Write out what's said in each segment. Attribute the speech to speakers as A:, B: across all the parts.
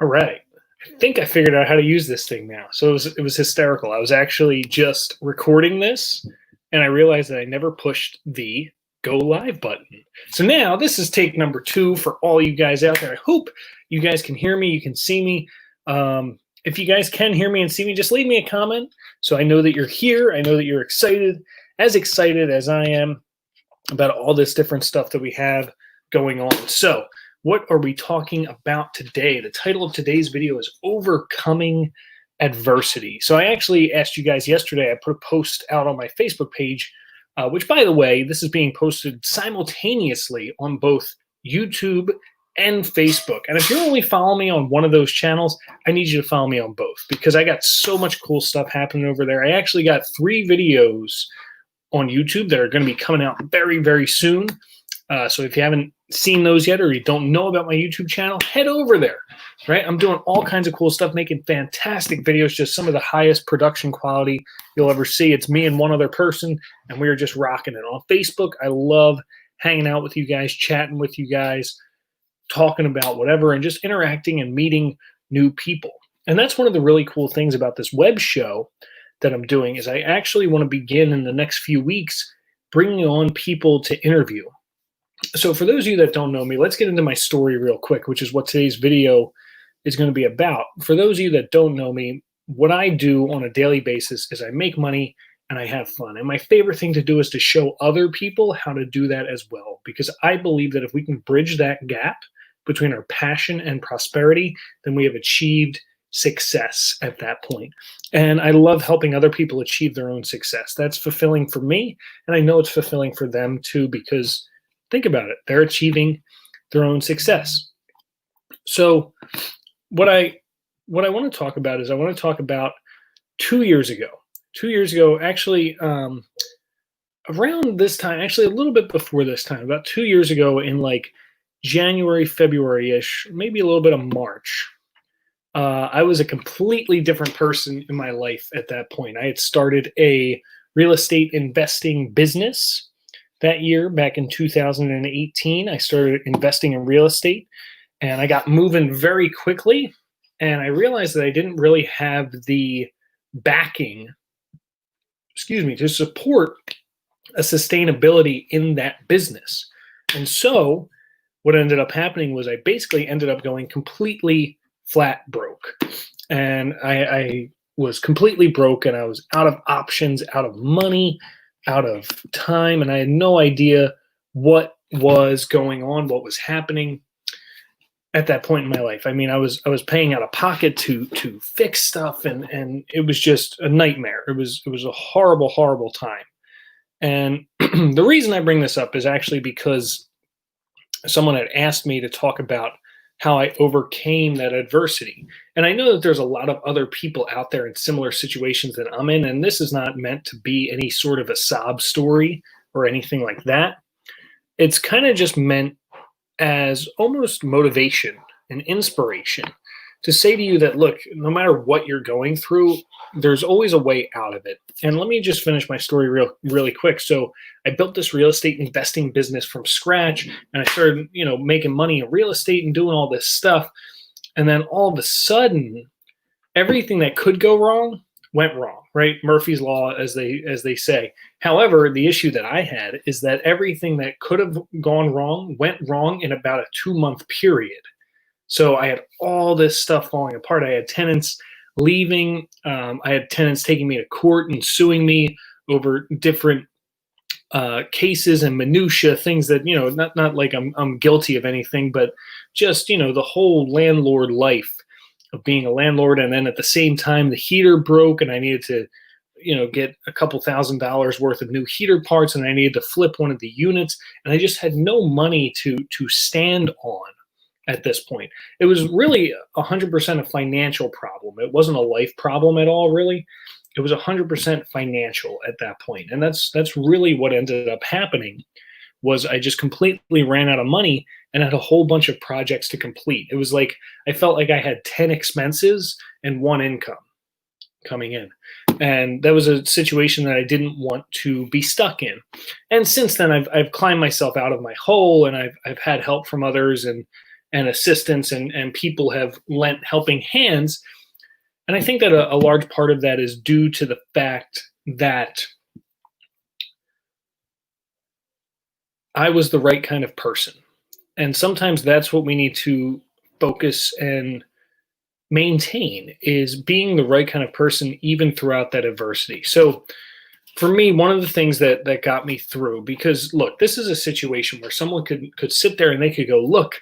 A: All right. I think I figured out how to use this thing now. So it was hysterical. I was actually just recording this and I realized that I never pushed the go live button. So now this is take number 2 for all you guys out there. I hope you guys can hear me, you can see me. If you guys can hear me and see me, just leave me a comment so I know that you're here. I know that you're excited as I am about all this different stuff that we have going on. So what are we talking about today? The title of today's video is Overcoming Adversity. So I actually asked you guys yesterday, I put a post out on my Facebook page, which, by the way, this is being posted simultaneously on both YouTube and Facebook. And if you're only following me on one of those channels, I need you to follow me on both because I got so much cool stuff happening over there. I actually got 3 videos on YouTube that are going to be coming out very, very soon. So if you haven't seen those yet or you don't know about my YouTube channel, head over there, right? I'm doing all kinds of cool stuff, making fantastic videos, just some of the highest production quality you'll ever see. It's me and one other person, and we are just rocking it. On Facebook, I love hanging out with you guys, chatting with you guys, talking about whatever, and just interacting and meeting new people. And that's one of the really cool things about this web show that I'm doing is I actually want to begin in the next few weeks bringing on people to interview. So for those of you that don't know me, let's get into my story real quick, which is what today's video is going to be about. For those of you that don't know me, what I do on a daily basis is I make money and I have fun. And my favorite thing to do is to show other people how to do that as well, because I believe that if we can bridge that gap between our passion and prosperity, then we have achieved success at that point. And I love helping other people achieve their own success. That's fulfilling for me, and I know it's fulfilling for them too, because think about it, they're achieving their own success. So what I want to talk about is I want to talk about 2 years ago. 2 years ago, actually, around this time, actually a little bit before this time, about 2 years ago in like January, February-ish, maybe a little bit of March, I was a completely different person in my life at that point. I had started a real estate investing business that year, back in 2018. I started investing in real estate, and I got moving very quickly, and I realized that I didn't really have the backing, to support a sustainability in that business. And so what ended up happening was I basically ended up going completely flat broke. And I was completely broke, and I was out of options, out of money, out of time, and I had no idea what was going on, what was happening at that point in my life. I mean, I was paying out of pocket to fix stuff, and it was just a nightmare. It was a horrible, horrible time. And the reason I bring this up is actually because someone had asked me to talk about how I overcame that adversity. And I know that there's a lot of other people out there in similar situations that I'm in, and this is not meant to be any sort of a sob story or anything like that. It's kind of just meant as almost motivation and inspiration to say to you that, look, no matter what you're going through, there's always a way out of it. And let me just finish my story really quick. So I built this real estate investing business from scratch, and I started, making money in real estate and doing all this stuff. And then all of a sudden, everything that could go wrong went wrong, right? Murphy's Law, as they say. However, the issue that I had is that everything that could have gone wrong went wrong in about a 2-month period. So I had all this stuff falling apart. I had tenants leaving. I had tenants taking me to court and suing me over different cases and minutia, things that, not like I'm guilty of anything, but just, the whole landlord life of being a landlord. And then at the same time, the heater broke and I needed to, get a couple $1,000s worth of new heater parts, and I needed to flip one of the units. And I just had no money to stand on at this point. It was really 100% a financial problem. It wasn't a life problem at all, really. It was 100% financial at that point. And that's really what ended up happening, was I just completely ran out of money and had a whole bunch of projects to complete. It was like I felt like I had 10 expenses and 1 income coming in. And that was a situation that I didn't want to be stuck in. And since then, I've climbed myself out of my hole, and I've had help from others, and and assistance, and people have lent helping hands. And I think that a large part of that is due to the fact that I was the right kind of person. And sometimes that's what we need to focus and maintain, is being the right kind of person even throughout that adversity. So for me, one of the things that got me through, because look, this is a situation where someone could sit there and they could go, look,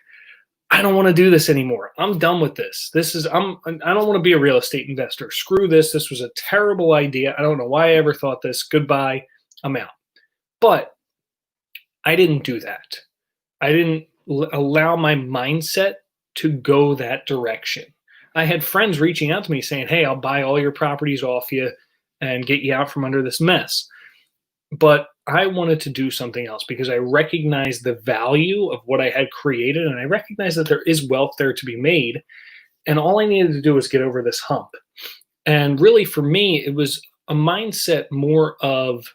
A: I don't want to do this anymore. I'm done with this. I don't want to be a real estate investor. Screw this. This was a terrible idea. I don't know why I ever thought this. Goodbye. I'm out. But I didn't do that. I didn't allow my mindset to go that direction. I had friends reaching out to me saying, hey, I'll buy all your properties off you and get you out from under this mess. But I wanted to do something else because I recognized the value of what I had created, and I recognized that there is wealth there to be made. And all I needed to do was get over this hump. And really, for me, it was a mindset more of,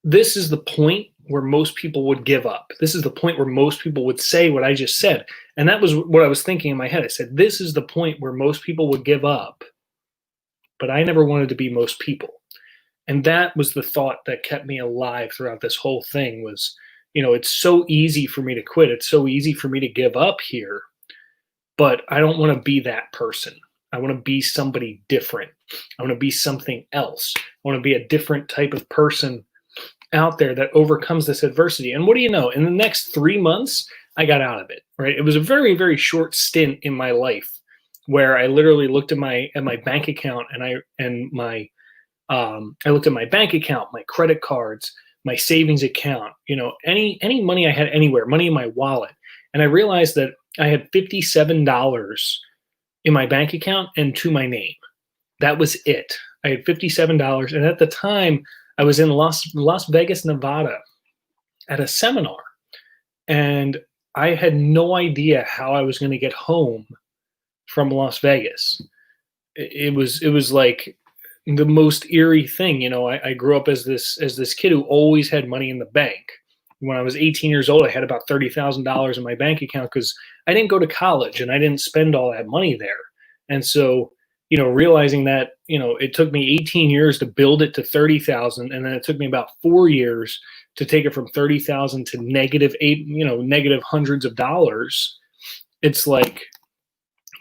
A: this is the point where most people would give up. This is the point where most people would say what I just said. And that was what I was thinking in my head. I said, this is the point where most people would give up. But I never wanted to be most people. And that was the thought that kept me alive throughout this whole thing was, it's so easy for me to quit. It's so easy for me to give up here. But I don't want to be that person. I want to be somebody different. I want to be something else. I want to be a different type of person out there that overcomes this adversity. And what do you know? In the next 3 months, I got out of it, right? It was a very, very short stint in my life where I literally looked at my bank account and I looked at my bank account, my credit cards, my savings account, any money I had anywhere, money in my wallet. And I realized that I had $57 in my bank account and to my name. That was it. I had $57. And at the time, I was in Las Vegas, Nevada at a seminar. And I had no idea how I was going to get home from Las Vegas. It was like the most eerie thing. I grew up as this kid who always had money in the bank. When I was 18 years old, I had about $30,000 in my bank account because I didn't go to college and I didn't spend all that money there. And so, realizing that, it took me 18 years to build it to 30,000, and then it took me about 4 years to take it from 30,000 to negative hundreds of dollars. It's like,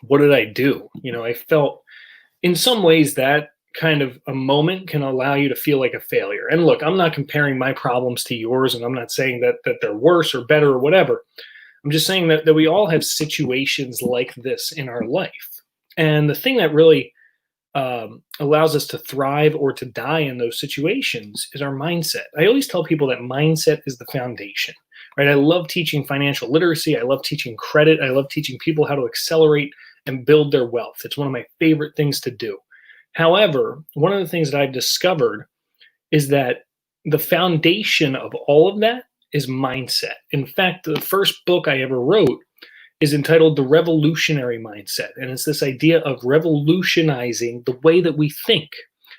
A: what did I do? I felt in some ways that kind of a moment can allow you to feel like a failure. And look, I'm not comparing my problems to yours, and I'm not saying that they're worse or better or whatever. I'm just saying that we all have situations like this in our life. And the thing that really allows us to thrive or to die in those situations is our mindset. I always tell people that mindset is the foundation, right? I love teaching financial literacy. I love teaching credit. I love teaching people how to accelerate and build their wealth. It's one of my favorite things to do. However, one of the things that I've discovered is that the foundation of all of that is mindset. In fact, the first book I ever wrote is entitled The Revolutionary Mindset. And it's this idea of revolutionizing the way that we think.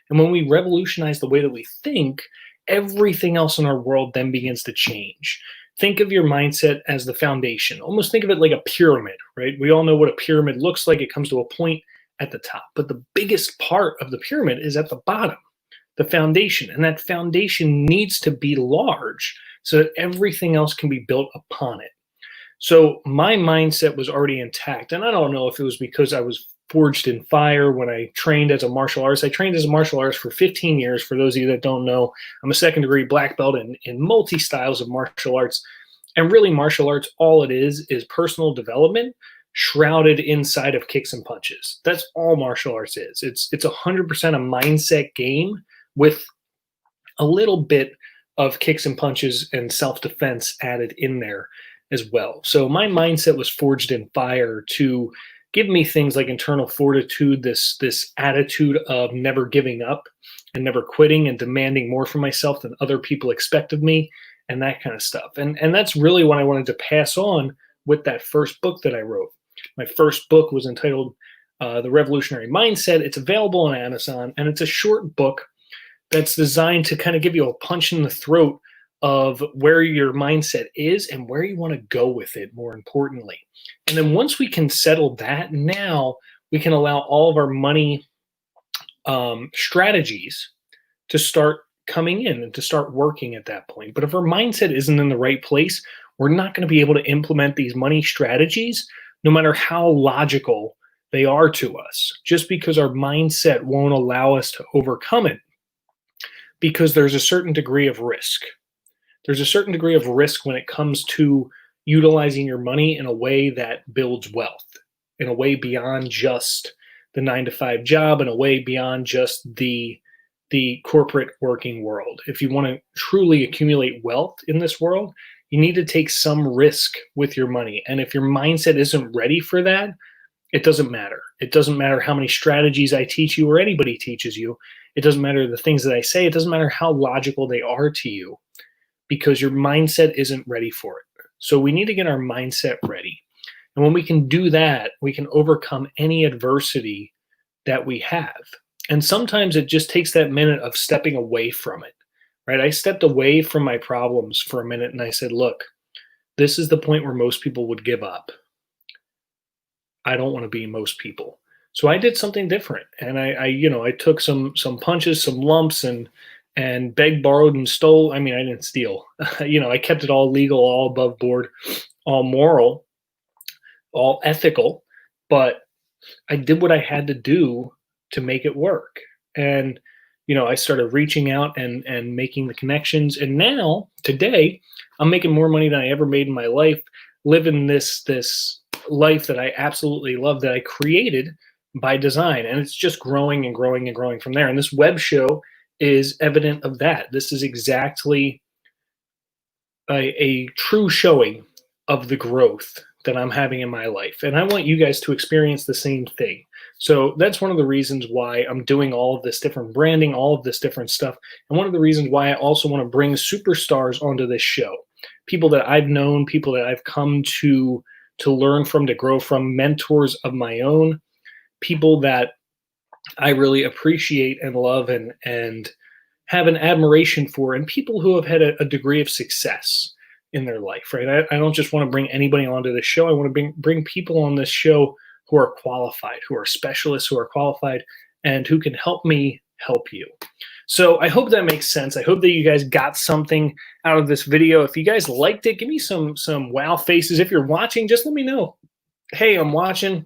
A: And when we revolutionize the way that we think, everything else in our world then begins to change. Think of your mindset as the foundation. Almost think of it like a pyramid, right? We all know what a pyramid looks like. It comes to a point at the top. But the biggest part of the pyramid is at the bottom, the foundation. And that foundation needs to be large so that everything else can be built upon it. So my mindset was already intact. And I don't know if it was because I was forged in fire when I trained as a martial artist. I trained as a martial artist for 15 years. For those of you that don't know, I'm a second-degree black belt in multi-styles of martial arts. And really, martial arts, all it is personal development shrouded inside of kicks and punches. That's all martial arts is. It's 100% a mindset game with a little bit of kicks and punches and self-defense added in there as well. So my mindset was forged in fire to give me things like internal fortitude, this attitude of never giving up and never quitting and demanding more from myself than other people expect of me, and that kind of stuff. And that's really what I wanted to pass on with that first book that I wrote. My first book was entitled The Revolutionary Mindset. It's available on Amazon, and it's a short book that's designed to kind of give you a punch in the throat of where your mindset is and where you want to go with it, more importantly. And then once we can settle that, now we can allow all of our money strategies to start coming in and to start working at that point. But if our mindset isn't in the right place, we're not going to be able to implement these money strategies, no matter how logical they are to us, just because our mindset won't allow us to overcome it, because there's a certain degree of risk. There's a certain degree of risk when it comes to utilizing your money in a way that builds wealth, in a way beyond just the 9-to-5 job, in a way beyond just the corporate working world. If you want to truly accumulate wealth in this world, you need to take some risk with your money. And if your mindset isn't ready for that, it doesn't matter. It doesn't matter how many strategies I teach you or anybody teaches you. It doesn't matter the things that I say. It doesn't matter how logical they are to you, because your mindset isn't ready for it. So we need to get our mindset ready. And when we can do that, we can overcome any adversity that we have. And sometimes it just takes that minute of stepping away from it, right? I stepped away from my problems for a minute and I said, look, this is the point where most people would give up. I don't want to be most people. So I did something different. And I took some punches, some lumps, and begged, borrowed, and stole. I mean, I didn't steal. I kept it all legal, all above board, all moral, all ethical. But I did what I had to do to make it work. And, I started reaching out and making the connections. And now, today, I'm making more money than I ever made in my life, living this life that I absolutely love, that I created by design. And it's just growing and growing and growing from there. And this web show is evident of that. This is exactly a true showing of the growth that I'm having in my life. And I want you guys to experience the same thing. So that's one of the reasons why I'm doing all of this different branding, all of this different stuff. And one of the reasons why I also want to bring superstars onto this show. People that I've known, people that I've come to learn from, to grow from, mentors of my own, people that I really appreciate and love and have an admiration for, and people who have had a degree of success in their life, right? I don't just want to bring anybody onto this show. I want to bring people on this show who are qualified, who are specialists, who are qualified, and who can help me help you. So I hope that makes sense. I hope that you guys got something out of this video. If you guys liked it, give me some wow faces. If you're watching, just let me know. Hey, I'm watching.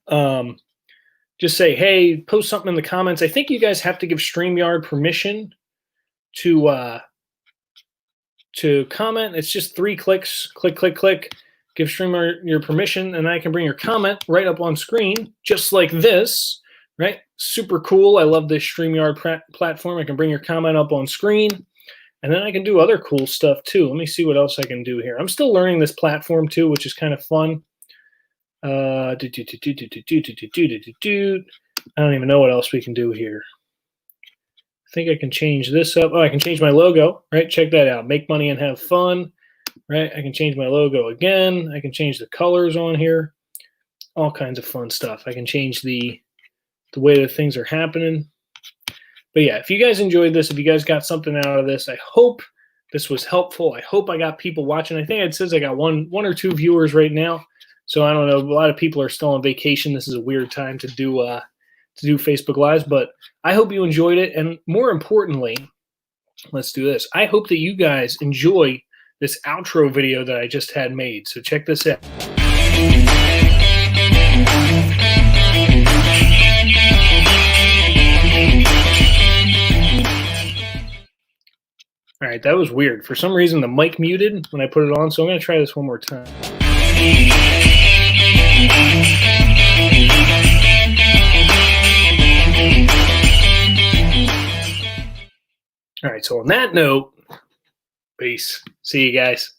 A: Just say, hey, post something in the comments. I think you guys have to give StreamYard permission to comment. It's just 3 clicks. Click, click, click. Give StreamYard your permission, and I can bring your comment right up on screen, just like this, right? Super cool. I love this StreamYard platform. I can bring your comment up on screen, and then I can do other cool stuff too. Let me see what else I can do here. I'm still learning this platform too, which is kind of fun. I don't even know what else we can do here. I think I can change this up. Oh, I can change my logo, right? Check that out. Make money and have fun, right? I can change my logo again. I can change the colors on here. All kinds of fun stuff. I can change the way that things are happening. But yeah, if you guys enjoyed this, if you guys got something out of this, I hope this was helpful. I hope I got people watching. I think it says I got one or two viewers right now. So I don't know. A lot of people are still on vacation. This is a weird time to do Facebook Lives, but I hope you enjoyed it. And more importantly, let's do this. I hope that you guys enjoy this outro video that I just had made. So check this out. All right, that was weird. For some reason, the mic muted when I put it on, so I'm going to try this one more time. All right, so on that note, peace. See you guys.